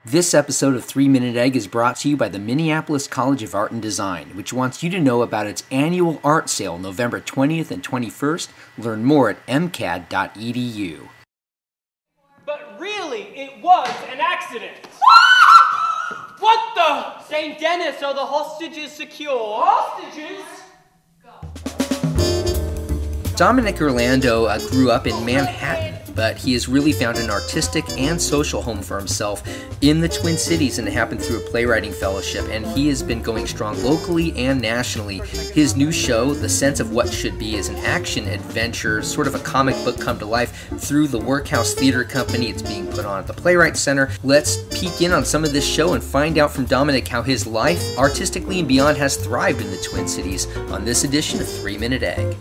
This episode of 3 Minute Egg is brought to you by the Minneapolis College of Art and Design, which wants you to know about its annual art sale November 20th and 21st. Learn more at mcad.edu. But really, it was an accident. What the? St. Denis, are the hostages secure? Hostages? Dominic Orlando grew up in Manhattan, but he has really found an artistic and social home for himself in the Twin Cities, and it happened through a playwriting fellowship, and he has been going strong locally and nationally. His new show, The Sense of What Should Be, is an action-adventure, sort of a comic book come to life through the Workhaus Theater Company. It's being put on at the Playwrights Center. Let's peek in on some of this show and find out from Dominic how his life, artistically and beyond, has thrived in the Twin Cities on this edition of 3 Minute Egg.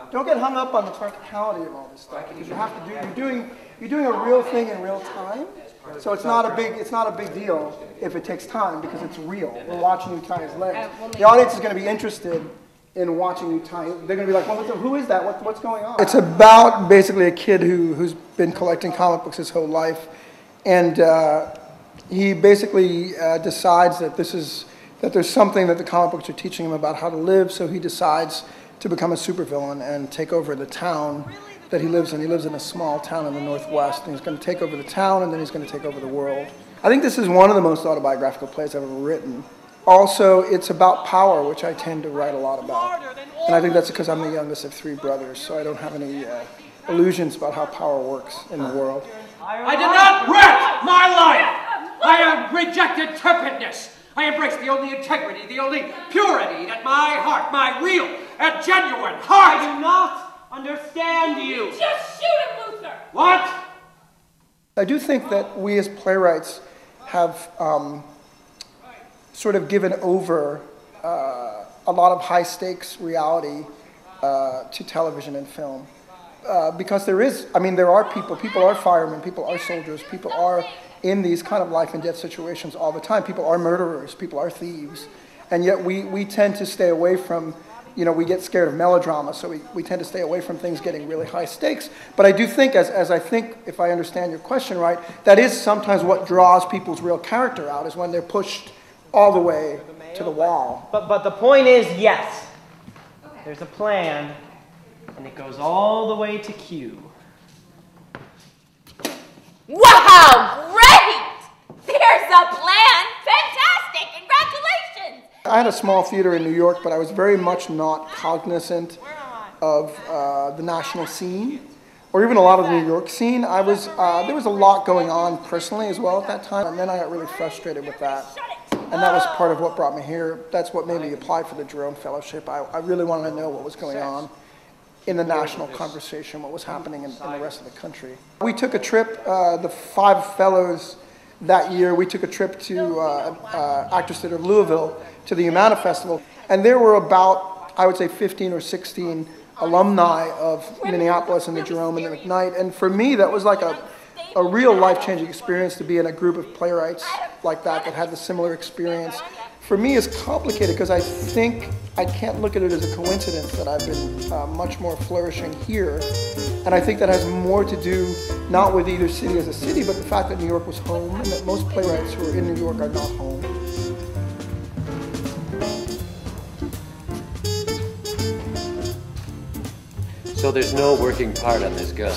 Don't get hung up on the practicality of all this stuff, because you have to do. You're doing a real thing in real time, so it's not a big deal if it takes time, because it's real. We're watching you tie his legs. The audience is going to be interested in watching you tie. They're going to be like, well, who is that? What's going on? It's about basically a kid who's been collecting comic books his whole life, and he basically decides that there's something that the comic books are teaching him about how to live, so he decides to become a supervillain and take over the town that he lives in. He lives in a small town in the Northwest, and he's going to take over the town, and then he's going to take over the world. I think this is one of the most autobiographical plays I've ever written. Also, it's about power, which I tend to write a lot about. And I think that's because I'm the youngest of 3 brothers, so I don't have any illusions about how power works in the world. I did not wreck my life! I have rejected turpidness! I embrace the only integrity, the only purity that my heart, my real and genuine heart... I do not understand you. Just shoot him, Luther! What? I do think that we as playwrights have sort of given over a lot of high-stakes reality to television and film. Because there are people are firemen, people are soldiers, people are in these kind of life and death situations all the time. People are murderers, people are thieves, and yet we tend to stay away from, we get scared of melodrama, so we tend to stay away from things getting really high stakes. But I do think, as I think, if I understand your question right, that is sometimes what draws people's real character out, is when they're pushed all the way to the wall. But the point is, yes, there's a plan, and it goes all the way to Q. Wow, great! There's a plan! Fantastic! Congratulations! I had a small theater in New York, but I was very much not cognizant of the national scene, or even a lot of the New York scene. There was a lot going on personally as well at that time, and then I got really frustrated with that. And that was part of what brought me here. That's what made me apply for the Jerome Fellowship. I really wanted to know what was going on in the national conversation, what was happening in the rest of the country. We took a trip, the 5 fellows that year, we took a trip to Actors Theater of Louisville, to the Humana Festival, and there were about, I would say, 15 or 16 alumni of Minneapolis and the Jerome and the McKnight, and for me that was like a real life-changing experience to be in a group of playwrights like that had the similar experience. For me, it's complicated because I think I can't look at it as a coincidence that I've been much more flourishing here. And I think that has more to do not with either city as a city, but the fact that New York was home and that most playwrights who are in New York are not home. So there's no working part on this gun.